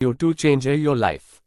video to change your life.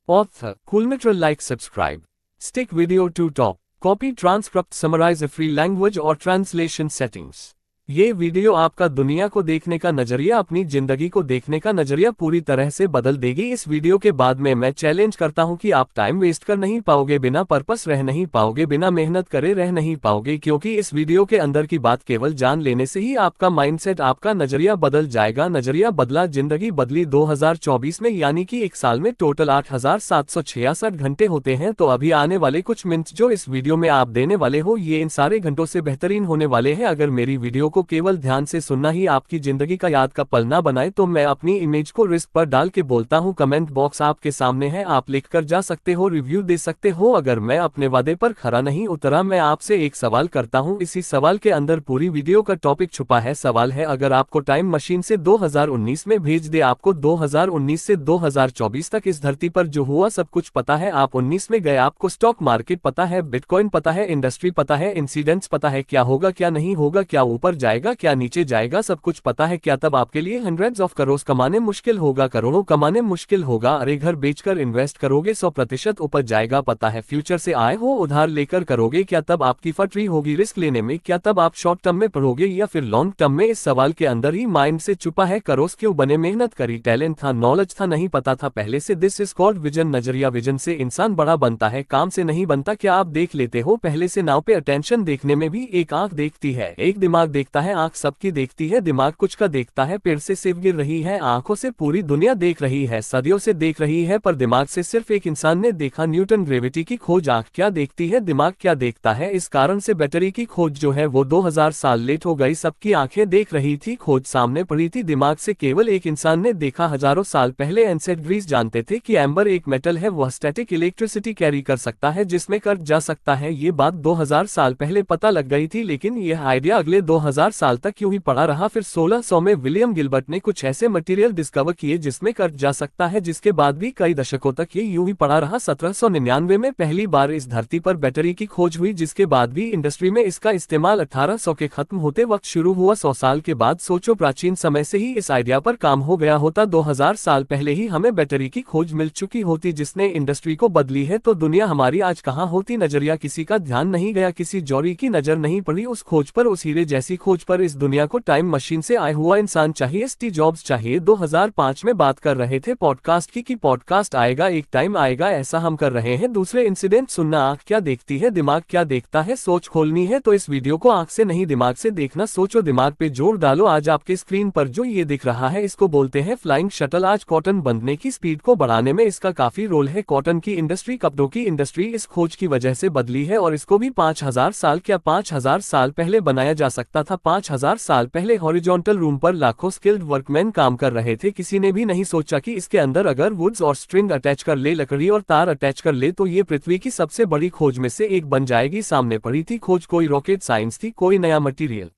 Author, Coolmeter. Like, subscribe. Stick video to top. Copy, transcript, summarize a free language or translation settings. ये video आपका दुनिया को देखने का नजरिया, अपनी जिंदगी को देखने का नजरिया पूरी तरह से बदल देगी। इस वीडियो के बाद में मैं चैलेंज करता हूं कि आप टाइम वेस्ट कर नहीं पाओगे, बिना पर्पस रह नहीं पाओगे, बिना मेहनत करे रह नहीं पाओगे, क्योंकि इस वीडियो के अंदर की बात केवल जान लेने से ही आपका माइंडसेट, आपका नजरिया बदल जाएगा। नजरिया बदला, जिंदगी बदली। 2024 में यानी कि एक साल में टोटल 8766 घंटे होते हैं। तो अभी आने वाले कुछ मिनट जो इस वीडियो में आप देने वाले हो, ये इन सारे घंटों से बेहतरीन होने वाले हैं। अगर मेरी वीडियो को केवल ध्यान से सुनना ही आपकी जिंदगी का याद का पल ना बनाए, तो मैं अपनी इमेज को रिस्क पर डाल के बोलता हूं, कमेंट बॉक्स आपके सामने है, आप लिख कर जा सकते हो, रिव्यू दे सकते हो। अगर मैं अपने वादे पर खरा नहीं उतरा, मैं आपसे एक सवाल करता हूं। इसी सवाल के अंदर पूरी वीडियो का टॉपिक छुपा है। सवाल है, अगर आपको टाइम मशीन से 2019 में भेज दे, आपको 2019 से 2024 तक इस धरती पर जो हुआ सब कुछ पता है, आप 19 में गए, आपको स्टॉक मार्केट पता है, बिटकॉइन पता है, इंडस्ट्री पता है, इंसिडेंट्स पता है, क्या होगा क्या नहीं होगा, क्या ऊपर जाएगा क्या नीचे जाएगा, सब कुछ पता है, क्या तब आपके लिए हंड्रेड्स ऑफ करोड़ कमाने मुश्किल होगा, करोड़ों कमाने मुश्किल होगा? अरे घर बेचकर इन्वेस्ट करोगे, 100% ऊपर जाएगा पता है, फ्यूचर से आए हो उधार लेकर करोगे, क्या तब आपकी फटरी होगी रिस्क लेने में, क्या तब आप शॉर्ट टर्म में पढ़ोगे या फिर लॉन्ग टर्म में? इस सवाल के अंदर ही माइंड से छुपा है। करोस क्यों बने? मेहनत करी, टैलेंट था, नॉलेज था, नहीं पता था पहले से। This is called vision. नजरिया, विजन से इंसान बड़ा बनता है, काम से नहीं बनता। क्या आप देख लेते हो पहले से? नाव पे अटेंशन देखने में भी एक आंख देखती है, एक दिमाग देखता है, आंख सबकी देखती है, दिमाग कुछ का देखता है। पेड़ से सेब गिर रही है, आंखों से पूरी दुनिया देख रही है, सदियों से देख रही है, पर दिमाग से सिर्फ एक इंसान ने देखा। न्यूटन, ग्रेविटी की खोज आंख क्या देखती है, दिमाग क्या देखता है? इस कारण से बैटरी की खोज जो है वो 2000 साल लेट हो गई। सबकी आंखें देख रही थी, खोज सामने पड़ी थी, दिमाग से केवल एक इंसान ने देखा। हजारों साल पहले एंसेंट ग्रीस जानते थे कि एम्बर एक मेटल है, वह स्टैटिक इलेक्ट्रिसिटी कैरी कर सकता है, जिसमें कर जा सकता है। ये बात 2000 साल पहले पता लग गई थी, लेकिन यह आइडिया अगले 2000 साल तक यूं ही पड़ा रहा। फिर 1600 में विलियम गिलबर्ट ने कुछ ऐसे मटेरियल डिस्कवर किए जिसमें कर जा सकता है, जिसके बाद भी कई दशकों तक ये यूं ही पड़ा रहा। 1799 में पहली बार इस धरती पर बैटरी की खोज हुई, जिसके बाद भी इंडस्ट्री में इसका इस्तेमाल 1800 के खत्म होते वक्त शुरू हुआ। 100 साल के बाद सोचो, प्राचीन समय से ही इस आइडिया पर काम हो गया होता, 2000 साल पहले ही हमें बैटरी की खोज मिल चुकी होती, जिसने इंडस्ट्री को बदली है, तो दुनिया हमारी आज कहाँ होती? नजरिया, किसी का ध्यान नहीं गया, किसी जौहरी की नजर नहीं पड़ी उस खोज पर, उस हीरे जैसी खोज पर। इस दुनिया को टाइम मशीन से आया हुआ इंसान चाहिए, स्टीव जॉब्स चाहिए। 2005 में बात कर रहे थे पॉडकास्ट की कि पॉडकास्ट आएगा, एक टाइम आएगा, ऐसा हम कर रहे हैं। दूसरे इंसिडेंट सुनना, आंख क्या देखती है, दिमाग क्या देखता है? सोच खोलनी है तो इस वीडियो को आंख से नहीं दिमाग से देखना। सोचो, दिमाग पे जोर डालो। आज आपके स्क्रीन पर जो ये दिख रहा है, इसको बोलते हैं फ्लाइंग शटल। आज कॉटन बनने की स्पीड को बढ़ाने में इसका काफी रोल है। कॉटन की इंडस्ट्री, कपड़ों की इंडस्ट्री इस खोज की वजह से बदली है, और इसको भी 5000 साल, क्या 5000 साल पहले बनाया जा सकता था? 5000 साल पहले हॉरिजॉन्टल रूम पर लाखों स्किल्ड वर्कमैन काम कर रहे थे। किसी ने भी नहीं सोचा कि इसके अंदर अगर वुड्स और स्ट्रिंग अटैच कर ले, लकड़ी और तार अटैच कर ले, तो ये पृथ्वी की सबसे बड़ी खोज में से एक बन जाएगी। सामने पड़ी थी खोज, कोई रॉकेट साइंस थी, कोई नया मटीरियल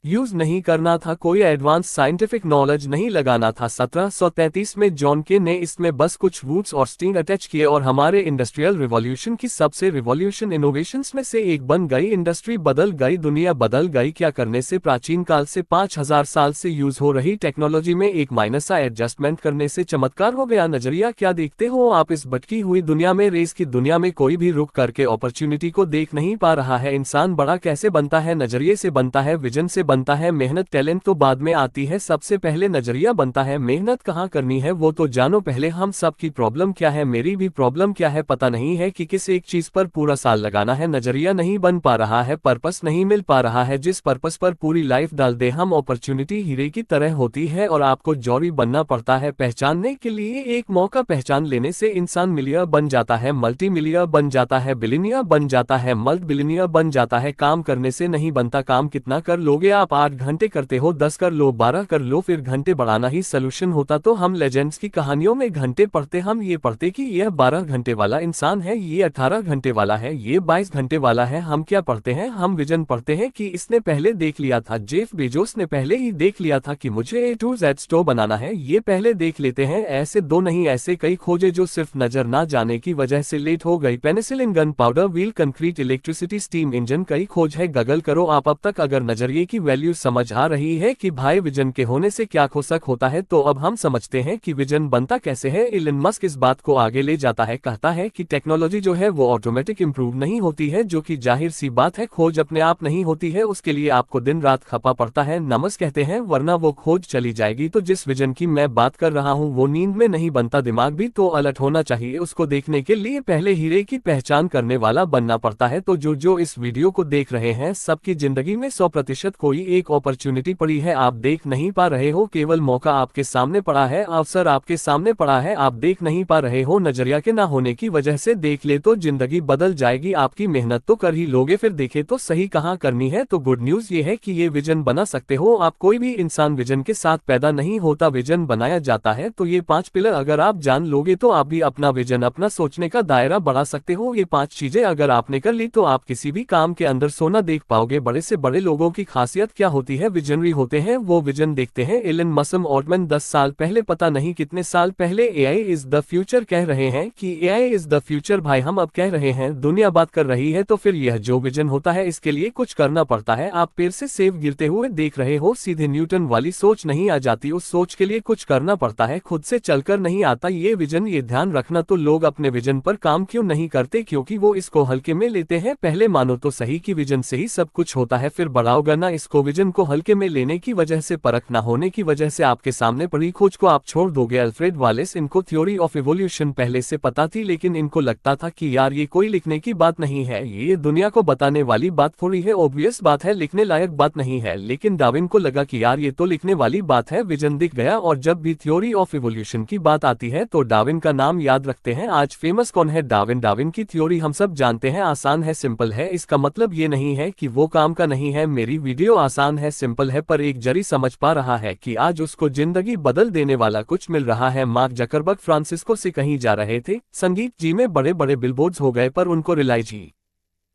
यूज नहीं करना था, कोई एडवांस साइंटिफिक नॉलेज नहीं लगाना था। 1733 में जॉन के ने इसमें बस कुछ वुड्स और स्ट्रिंग अटैच किए, और हमारे इंडस्ट्रियल रिवॉल्यूशन की सबसे रिवॉल्यूशन इनोवेशंस में से एक बन गई। इंडस्ट्री बदल गई, दुनिया बदल गई। क्या करने से? प्राचीन काल से 5000 साल से यूज हो रही टेक्नोलॉजी में एक माइनस सा एडजस्टमेंट करने से चमत्कार हो गया। नजरिया, क्या देखते हो आप इस भटकी हुई दुनिया में? रेस की दुनिया में कोई भी रुक करके अपॉर्चुनिटी को देख नहीं पा रहा है। इंसान बड़ा कैसे बनता है? नजरिए से बनता है, विजन से बनता है। मेहनत टैलेंट तो बाद में आती है, सबसे पहले नजरिया बनता है। मेहनत कहाँ करनी है वो तो जानो पहले। हम सब की प्रॉब्लम क्या है, मेरी भी प्रॉब्लम क्या है, पता नहीं है कि किस एक चीज पर पूरा साल लगाना है। नजरिया नहीं बन पा रहा है, पर्पस नहीं मिल पा रहा है। जिस पर्पस पर पूरी लाइफ डाल दे हम, अपॉर्चुनिटी हीरे की तरह होती है, और आपको जौहरी बनना पड़ता है पहचानने के लिए। एक मौका पहचान लेने से इंसान मिलियनियर बन जाता है, मल्टी मिलियनियर बन जाता है, बिलियनियर बन जाता है, मल्टी बिलियनियर बन जाता है। काम करने से नहीं बनता, काम कितना कर लोगे आप? 8 घंटे करते हो, 10 कर लो, 12 कर लो, फिर घंटे बढ़ाना ही सलूशन होता तो हम लेजेंड्स की कहानियों में घंटे पढ़ते। हम ये पढ़ते कि यह 12 घंटे वाला इंसान है, ये 18 घंटे वाला है, ये 22 घंटे वाला है। हम क्या पढ़ते हैं? हम विजन पढ़ते हैं कि इसने पहले देख लिया था, जेफ बेजोस ने पहले ही देख लिया था कि मुझे A to Z स्टोर बनाना है, ये पहले देख लेते हैं। ऐसे दो नहीं, ऐसे कई खोजे जो सिर्फ नजर ना जाने की वजह से लेट हो गई। Penicillin, gun powder, wheel, concrete, electricity, steam engine, कई खोज है। गगल करो आप अब तक। अगर नजरिए की वैल्यू समझ आ रही है कि भाई विजन के होने से क्या खोसक होता है। तो अब हम समझते हैं कि विजन बनता कैसे है। इलन मस्क इस बात को आगे ले जाता है, कहता है कि टेक्नोलॉजी जो है वो ऑटोमेटिक इंप्रूव नहीं होती है, जो कि जाहिर सी बात है। खोज अपने आप नहीं होती है, उसके लिए आपको दिन रात खपा पड़ता है, नमस कहते हैं, वरना वो खोज चली जाएगी। तो जिस विजन की मैं बात कर रहा हूँ वो नींद में नहीं बनता, दिमाग भी तो अलर्ट होना चाहिए। उसको देखने के लिए पहले हीरे की पहचान करने वाला बनना पड़ता है। तो जो इस वीडियो को देख रहे हैं, सबकी जिंदगी में 100% कोई एक अपॉर्चुनिटी पड़ी है, आप देख नहीं पा रहे हो। केवल मौका आपके सामने पड़ा है, अवसर आपके सामने पड़ा है, आप देख नहीं पा रहे हो। नजरिया के ना होने की वजह से देख ले तो जिंदगी बदल जाएगी। आपकी मेहनत तो कर ही लोगे, फिर देखे तो सही कहाँ करनी है। तो गुड न्यूज ये है कि ये विजन बना सकते हो आप। कोई भी इंसान विजन के साथ पैदा नहीं होता, विजन बनाया जाता है। तो ये 5 पिलर अगर आप जान लोगे तो आप भी अपना विजन, अपना सोचने का दायरा बढ़ा सकते हो। ये 5 चीजें अगर आपने कर ली तो आप किसी भी काम के अंदर सोना देख पाओगे। बड़े से बड़े लोगों की खासियत क्या होती है? विजनरी होते हैं, वो विजन देखते हैं। इलन मस्क ऑल्टमैन 10 साल पहले, पता नहीं कितने साल पहले, एआई इज द फ्यूचर कह रहे हैं कि एआई इज द फ्यूचर। भाई हम अब कह रहे हैं, दुनिया बात कर रही है, तो फिर यह जो विजन होता है इसके लिए कुछ करना पड़ता है। आप पेड़ से सेब गिरते हुए देख रहे हो, सीधे न्यूटन वाली सोच नहीं आ जाती, उस सोच के लिए कुछ करना पड़ता है, खुद से चलकर नहीं आता ये विजन। ये ध्यान रखना। तो लोग अपने विजन पर काम क्यों नहीं करते? क्योंकि वो इसको हल्के में लेते हैं। पहले मानो तो सही कि विजन से ही सब कुछ होता है, फिर बढ़ाओगे ना इसको। विजन को हल्के में लेने की वजह से, परख ना होने की वजह से आपके सामने पड़ी खोज को आप छोड़ दोगे। अल्फ्रेड वालेस, इनको थ्योरी ऑफ इवोल्यूशन पहले से पता थी, लेकिन इनको लगता था कि यार ये कोई लिखने की बात नहीं है, ये दुनिया को बताने वाली बात थोड़ी है, ऑब्वियस बात है, लिखने लायक बात नहीं है। लेकिन डार्विन को लगा कि यार ये तो लिखने वाली बात है, विजन दिख गया। और जब भी थ्योरी ऑफ इवोल्यूशन की बात आती है तो डार्विन का नाम याद रखते हैं। आज फेमस कौन है? डार्विन। डार्विन की थ्योरी हम सब जानते हैं, आसान है, सिंपल है। इसका मतलब ये नहीं है कि वो काम का नहीं है। मेरी वीडियो आसान है, सिंपल है, पर एक जरी समझ पा रहा है कि आज उसको जिंदगी बदल देने वाला कुछ मिल रहा है। मार्क जकरबर्ग फ्रांसिस्को से कहीं जा रहे थे, संगीत जी में बड़े बड़े बिलबोर्ड्स हो गए, पर उनको रियलाइज ही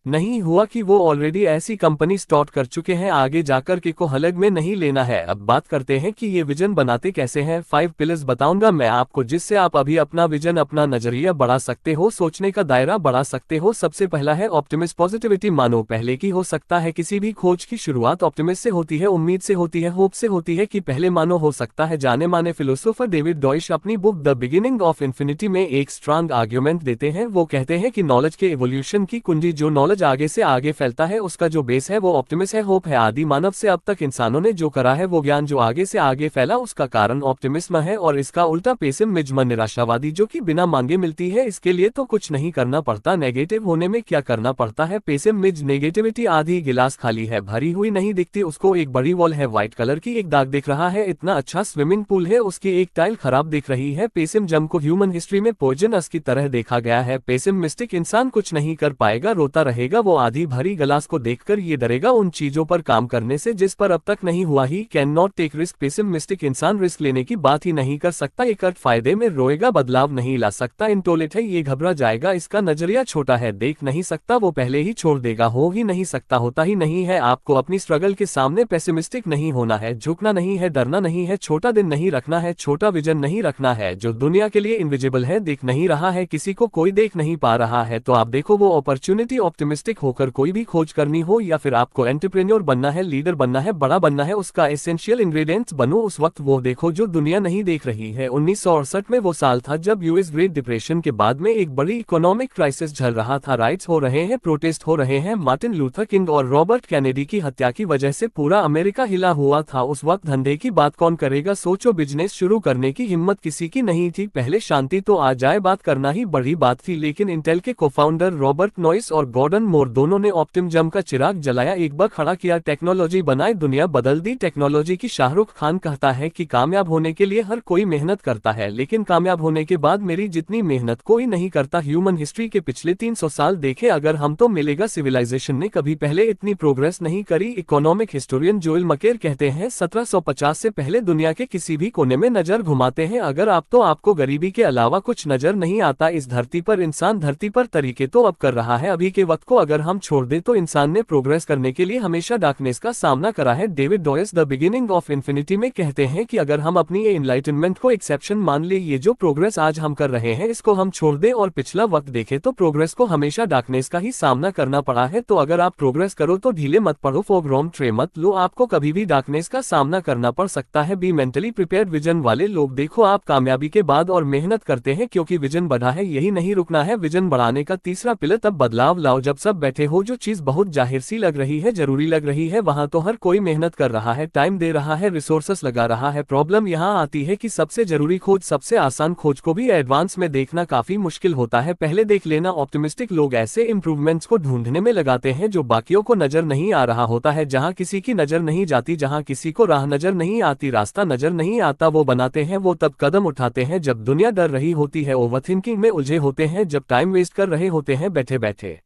नहीं हुआ कि वो ऑलरेडी ऐसी कंपनी स्टार्ट कर चुके हैं, आगे जाकर के को हलग में नहीं लेना है। अब बात करते हैं कि ये विजन बनाते कैसे हैं। 5 पिलर्स बताऊंगा मैं आपको, जिससे आप अभी अपना विजन, अपना नजरिया बढ़ा सकते हो, सोचने का दायरा बढ़ा सकते हो। सबसे पहला है ऑप्टिमिस्ट, पॉजिटिविटी मानो पहले की हो सकता है। किसी भी खोज की शुरुआत ऑप्टिमिस्ट से होती है, उम्मीद से होती है, होप से होती है कि पहले मानो हो सकता है। जाने माने फिलोसोफर डेविड डॉइश अपनी book the beginning of infinity में एक स्ट्रांग आर्ग्यूमेंट देते हैं। वो कहते हैं कि नॉलेज के इवोल्यूशन की कुंजी, जो नॉलेज आगे से आगे फैलता है, उसका जो बेस है वो ऑप्टिमिस्ट है, होप है। आदि मानव से अब तक इंसानों ने जो करा है, वो ज्ञान जो आगे से आगे फैला, उसका कारण ऑप्टिमिज्म है। और इसका उल्टा पेसिमिज्म, निराशावादी, जो कि बिना मांगे मिलती है, इसके लिए तो कुछ नहीं करना पड़ता। नेगेटिव होने में क्या करना पड़ता है? पेसिमिज्म, नेगेटिविटी, आधी गिलास खाली है, भरी हुई नहीं दिखती, उसको एक बड़ी वॉल है, व्हाइट कलर की एक दाग दिख रहा है, इतना अच्छा स्विमिंग पूल है, उसकी एक टाइल खराब दिख रही है। पेसिमिज्म को ह्यूमन हिस्ट्री में पॉइजनस की तरह देखा गया है। पेसिमिस्टिक इंसान कुछ नहीं कर पाएगा, रोता रहेगा, वो आधी भरी गिलास को देखकर ये डरेगा उन चीजों पर काम करने से जिस पर अब तक नहीं हुआ। He can not take risk, pessimistic इंसान रिस्क लेने की बात ही नहीं कर सकता। एक फायदे में रोएगा, बदलाव नहीं ला सकता, इंटोलेट है, ये घबरा जाएगा, इसका नजरिया छोटा है, देख नहीं सकता, वो पहले ही छोड़ देगा, हो ही नहीं सकता, होता ही नहीं है। आपको अपनी स्ट्रगल के सामने पेसिमिस्टिक नहीं होना है, झुकना नहीं है, डरना नहीं है, छोटा दिन नहीं रखना है, छोटा विजन नहीं रखना है। जो दुनिया के लिए इनविजिबल है, दिख नहीं रहा है, किसी को कोई देख नहीं पा रहा है, तो आप देखो वो अपॉर्चुनिटी। ऑप्टिमिस्टिक होकर कोई भी खोज करनी हो या फिर आपको एंटरप्रेन्योर बनना है, लीडर बनना है, बड़ा बनना है, उसका एसेंशियल इंग्रेडिएंट्स बनो। उस वक्त वो देखो जो दुनिया नहीं देख रही है। 1968 में वो साल था जब यूएस ग्रेट डिप्रेशन के बाद में एक बड़ी इकोनॉमिक क्राइसिस झल रहा था। राइट्स हो रहे हैं, प्रोटेस्ट हो रहे हैं। मार्टिन लूथर किंग और रॉबर्ट कैनेडी की हत्या की वजह से पूरा अमेरिका हिला हुआ था। उस वक्त धंधे की बात कौन करेगा? सोचो, बिजनेस शुरू करने की हिम्मत किसी की नहीं थी। पहले शांति तो आ जाए, बात करना ही बड़ी बात थी। लेकिन इंटेल के कोफाउंडर रॉबर्ट नॉइस और गॉर्डन मोर दोनों ने ऑप्टिमिज्म का चिराग जलाया, एक बार खड़ा किया, टेक्नोलॉजी बनाई, दुनिया बदल दी टेक्नोलॉजी की। शाहरुख खान कहता है कि कामयाब होने के लिए हर कोई मेहनत करता है, लेकिन कामयाब होने के बाद मेरी जितनी मेहनत कोई नहीं करता। ह्यूमन हिस्ट्री के पिछले 300 साल देखे अगर हम तो मिलेगा सिविलाइजेशन ने कभी पहले इतनी प्रोग्रेस नहीं करी। इकोनॉमिक हिस्टोरियन जोएल मकेर कहते हैं 1750 से पहले दुनिया के किसी भी कोने में नजर घुमाते हैं अगर आप, तो आपको गरीबी के अलावा कुछ नजर नहीं आता। इस धरती पर इंसान धरती पर तरीके तो अब कर रहा है, अभी के वक्त को अगर हम छोड़ दें तो इंसान ने प्रोग्रेस करने के लिए हमेशा डार्कनेस का सामना करा है। David Deutsch the beginning of infinity में कहते हैं कि अगर हम अपनी ये इनलाइटनमेंट को एक्सेप्शन मान ले, ये जो प्रोग्रेस आज हम कर रहे हैं इसको हम छोड़ दें और पिछला वक्त देखें तो प्रोग्रेस को हमेशा डार्कनेस का ही सामना करना पड़ा है। तो अगर आप प्रोग्रेस करो तो ढीले मत पड़ो, फॉग रॉन्ग ट्रे मत लो, आपको कभी भी डार्कनेस का सामना करना पड़ सकता है। Be mentally prepared. विजन वाले लोग देखो आप कामयाबी के बाद और मेहनत करते हैं क्योंकि विजन बढ़ा है, यही नहीं रुकना है। विजन बढ़ाने का तीसरा पिलर तब बदलाव लाओ। जब सब बैठे हो, जो चीज बहुत जाहिर सी लग रही है, जरूरी लग रही है, वहां तो हर कोई मेहनत कर रहा है, टाइम दे रहा है, रिसोर्सेस लगा रहा है। प्रॉब्लम यहाँ आती है कि सबसे जरूरी खोज, सबसे आसान खोज को भी एडवांस में देखना काफी मुश्किल होता है। पहले देख लेना। ऑप्टिमिस्टिक लोग ऐसे इंप्रूवमेंट्स को ढूंढने में लगाते हैं जो बाकियों को नजर नहीं आ रहा होता है। जहां किसी की नजर नहीं जाती, जहां किसी को राह नजर नहीं आती, रास्ता नजर नहीं आता, वो बनाते हैं। वो तब कदम उठाते हैं जब दुनिया डर रही होती है, ओवरथिंकिंग में उलझे होते हैं, जब टाइम वेस्ट कर रहे होते हैं, बैठे बैठे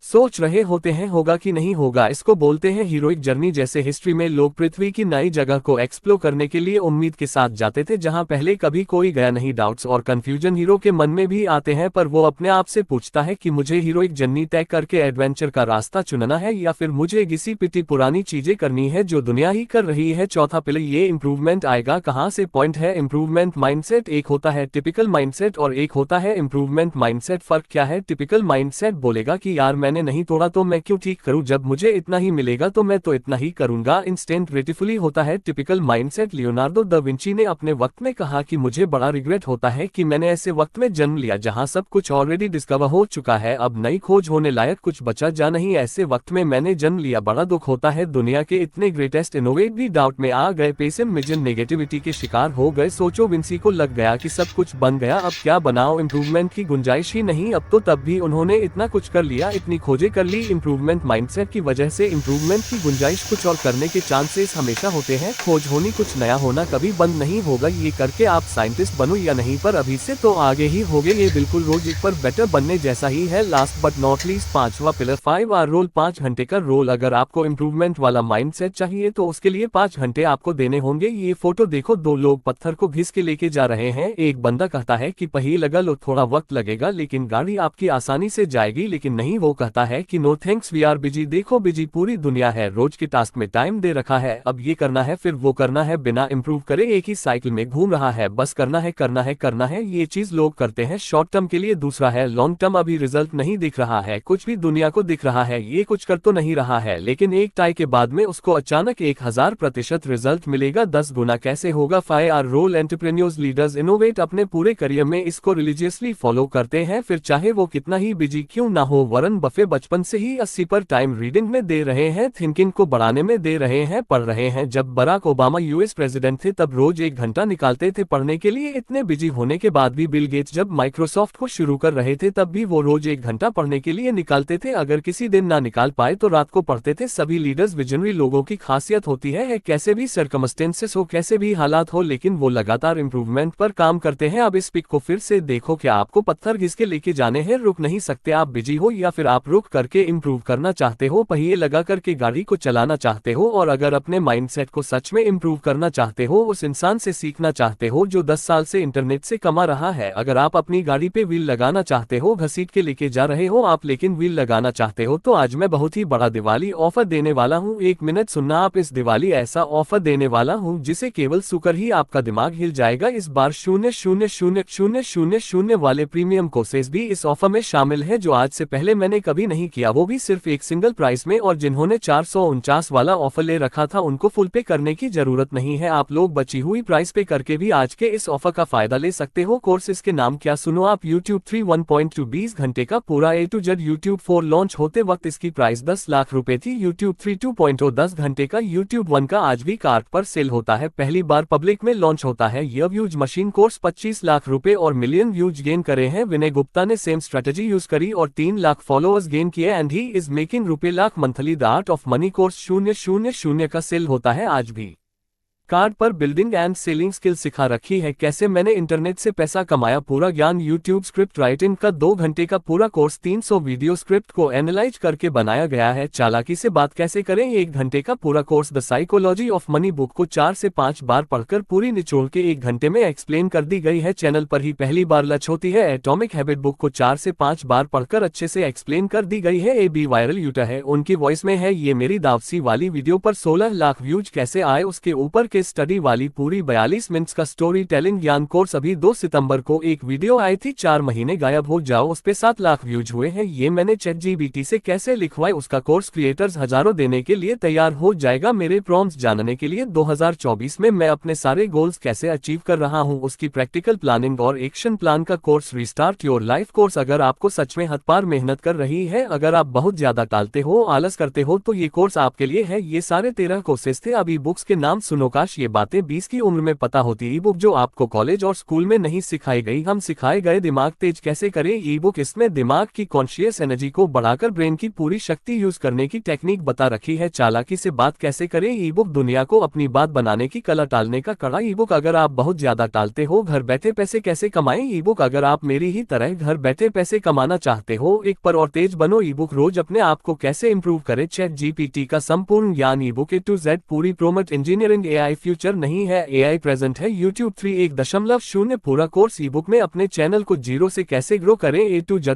सोच रहे होते हैं होगा कि नहीं होगा। इसको बोलते हैं हीरोइक जर्नी। जैसे हिस्ट्री में लोग पृथ्वी की नई जगह को एक्सप्लोर करने के लिए उम्मीद के साथ जाते थे जहां पहले कभी कोई गया नहीं। डाउट्स और कंफ्यूजन हीरो के मन में भी आते हैं, पर वो अपने आप से पूछता है कि मुझे हीरोइक जर्नी तय करके एडवेंचर का रास्ता चुनना है या फिर मुझे घिसी पिटी पुरानी चीजें करनी है जो दुनिया ही कर रही है। चौथा पिलर, ये इंप्रूवमेंट आएगा कहां से? पॉइंट है इंप्रूवमेंट माइंडसेट। एक होता है टिपिकल माइंडसेट और एक होता है इंप्रूवमेंट माइंडसेट। फर्क क्या है? टिपिकल माइंडसेट बोलेगा कि यार मैंने नहीं तोड़ा तो मैं क्यों ठीक करूं, जब मुझे इतना ही मिलेगा तो मैं तो इतना ही करूंगा। इंस्टेंट ग्रेटिफुली होता है typical mindset. Leonardo da Vinci ने अपने वक्त में कहा कि मुझे बड़ा रिग्रेट होता है कि मैंने ऐसे वक्त में जन्म लिया जहां सब कुछ ऑलरेडी डिस्कवर हो चुका है, अब नई खोज होने लायक कुछ बचा जा नहीं, ऐसे वक्त में मैंने जन्म लिया, बड़ा दुख होता है। दुनिया के इतने ग्रेटेस्ट इनोवेट भी डाउट में आ गए, पेसिमिज्म नेगेटिविटी के शिकार हो गए। सोचो विंसी को लग गया कि सब कुछ बन गया, अब क्या बनाओ, इंप्रूवमेंट की गुंजाइश ही नहीं। अब तो तब भी उन्होंने इतना कुछ कर लिया, इतनी खोजें कर ली। इंप्रूवमेंट माइंडसेट की वजह से इंप्रूवमेंट की गुंजाइश, कुछ और करने के चांसेस हमेशा होते हैं। खोज होनी, कुछ नया होना कभी बंद नहीं होगा। ये करके आप साइंटिस्ट बनो या नहीं, पर अभी से तो आगे ही होगे। ये बिल्कुल रोज एक पर बेटर बनने जैसा ही है। लास्ट बट नॉट लीस्ट, पांचवा पिलर 5 आवर रोल, 5 घंटे का रोल। अगर आपको इंप्रूवमेंट वाला माइंडसेट चाहिए तो उसके लिए 5 घंटे आपको देने होंगे। ये फोटो देखो, 2 लोग पत्थर को घिस के लेके जा रहे हैं। एक बंदा कहता है कि पहिए लगा लो, थोड़ा वक्त लगेगा लेकिन गाड़ी आपकी आसानी से जाएगी, लेकिन नहीं, वो कहता है कि no thanks we are busy. देखो बिजी पूरी दुनिया है, रोज के टास्क में टाइम दे रखा है, अब ये करना है फिर वो करना है, बिना इंप्रूव करे एक ही साइकिल में घूम रहा है, बस करना है करना है करना है। ये चीज लोग करते हैं शॉर्ट टर्म के लिए। दूसरा है लॉन्ग टर्म। अभी रिजल्ट नहीं दिख रहा है, कुछ भी दुनिया को दिख रहा है, ये कुछ कर तो नहीं रहा है, लेकिन एक टाई के बाद में उसको अचानक 1000% रिजल्ट मिलेगा, 10 गुना कैसे होगा? 5 our role. Entrepreneurs, leaders, innovate अपने पूरे करियर में इसको रिलीजियसली फॉलो करते हैं, फिर चाहे वो कितना ही बिजी क्यों ना हो। वरन बफे बचपन से ही 80 पर टाइम रीडिंग में दे रहे हैं, थिंकिंग को बढ़ाने में दे रहे हैं, पढ़ रहे हैं। जब बराक ओबामा यूएस प्रेसिडेंट थे तब रोज 1 घंटा निकालते थे पढ़ने के लिए। इतने बिजी होने के बाद भी बिल गेट्स जब माइक्रोसॉफ्ट को शुरू कर रहे थे तब भी वो रोज 1 घंटा पढ़ने के लिए निकालते थे। अगर किसी दिन ना निकाल पाए तो रात को पढ़ते थे। सभी लीडर्स, विजनरी लोगों की खासियत होती है कैसे भी सर्कमस्टेंसेस हो, कैसे भी हालात हो, लेकिन वो लगातार इंप्रूवमेंट पर काम करते हैं। अब इस पिक को फिर से देखो, क्या आपको पत्थर घिस के लेके जाने हैं? रुक नहीं सकते। आप बिजी हो या फिर आप रुक करके इंप्रूव करना चाहते हो, पहिए लगा करके गाड़ी को चलाना चाहते हो, और अगर अपने माइंडसेट को सच में इंप्रूव करना चाहते हो, उस इंसान से सीखना चाहते हो जो 10 साल से इंटरनेट से कमा रहा है। अगर आप अपनी गाड़ी पे व्हील लगाना चाहते हो, घसीट के लेके जा रहे हो आप, लेकिन व्हील लगाना चाहते हो, तो आज मैं बहुत ही बड़ा दिवाली ऑफर देने वाला हूँ। 1 मिनट सुनना आप, इस दिवाली ऐसा ऑफर देने वाला हूँ जिसे केवल सुकर ही आपका दिमाग हिल जाएगा। इस बार 0000000 वाले प्रीमियम कोर्सेज भी इस ऑफर में शामिल है जो आज से पहले मैंने कभी नहीं किया, वो भी सिर्फ एक सिंगल प्राइस में। और जिन्होंने 449 वाला ऑफर ले रखा था उनको फुल पे करने की जरूरत नहीं है, आप लोग बची हुई प्राइस पे करके भी आज के इस ऑफर का फायदा ले सकते हो। कोर्स इसके नाम क्या सुनो आप, YouTube 3 1.2 20 घंटे का पूरा A to Z। YouTube 4 launch होते वक्त इसकी प्राइस 10 लाख रुपए थी। YouTube 3 2.0 10 घंटे का। YouTube 1 का आज भी कार्ट पर सेल होता है, पहली बार पब्लिक में लॉन्च होता है। यह व्यूज मशीन कोर्स 25 लाख रुपए और मिलियन व्यूज गेन करे हैं। विनय गुप्ता ने सेम स्ट्रेटजी यूज करी और 3 लाख फॉलोअर्स गेन किए and he is making ₹1 lakh monthly. The art of money course 000 का सेल होता है आज भी। कार्ड पर बिल्डिंग एंड सेलिंग स्किल सिखा रखी है। कैसे मैंने इंटरनेट से पैसा कमाया, पूरा ज्ञान यूट्यूब। स्क्रिप्ट राइटिंग का 2 घंटे का पूरा कोर्स, 300 वीडियो स्क्रिप्ट को एनालाइज करके बनाया गया है। चालाकी से बात कैसे करें, 1 घंटे का पूरा course. The psychology of money book को 4 से 5 बार पढ़कर पूरी निचोड़ के 1 घंटे में एक्सप्लेन कर दी गई है। चैनल पर ही पहली बार लच होती है। एटॉमिक हैबिट बुक को 4 से 5 बार पढ़कर अच्छे से एक्सप्लेन कर दी गई है। AB वायरल यूटा है, उनकी वॉइस में है। ये मेरी दावसी वाली वीडियो पर 16 लाख व्यूज कैसे आए, उसके ऊपर के स्टडी वाली पूरी 42 मिनट्स का स्टोरी टेलिंग ज्ञान कोर्स। अभी 2 सितंबर को एक वीडियो आई थी, 4 महीने गायब हो जाओ, उस पे 7 लाख व्यूज हुए हैं। ये मैंने ChatGPT से कैसे लिखवाए, उसका कोर्स क्रिएटर्स हजारों देने के लिए तैयार हो जाएगा। मेरे प्रॉम्प्ट्स जानने के लिए 2024 में मैं अपने सारे गोल्स कैसे अचीव कर रहा हूं, उसकी प्रैक्टिकल प्लानिंग और एक्शन प्लान का course. Restart your life course, अगर आपको सच में हथपार मेहनत कर रही है, अगर आप बहुत ज्यादा टालते हो, आलस करते हो, तो ये कोर्स आपके लिए है। ये सारे 13 कोर्सेज थे। अब ई बुक्स के नाम सुनो, काश ये बातें 20 की उम्र में पता होती। ई बुक जो आपको कॉलेज और स्कूल में नहीं सिखाई गई, हम सिखाए गए। दिमाग तेज कैसे करें ई बुक, इसमें दिमाग की कॉन्शियस एनर्जी को बढ़ाकर ब्रेन की पूरी शक्ति यूज करने की टेक्निक बता रखी है। चालाकी से बात कैसे करें ई बुक, दुनिया को अपनी बात बनाने की कला, टालने का कड़ा। ई बुक, अगर आप बहुत ज्यादा टालते हो, घर बैठे पैसे कैसे कमाएं। ई बुक, अगर आप मेरी ही तरह घर बैठे पैसे कमाना चाहते हो, एक पर और तेज बनो। ई बुक, रोज अपने आप को कैसे इंप्रूव करें। ChatGPT का संपूर्ण ज्ञान ई बुक A to Z पूरी प्रोमट इंजीनियरिंग। AI फ्यूचर नहीं है, AI प्रेजेंट है। YouTube 3 1.0 पूरा कोर्स ई बुक में। अपने चैनल को 0 से कैसे ग्रो करें, A to Z।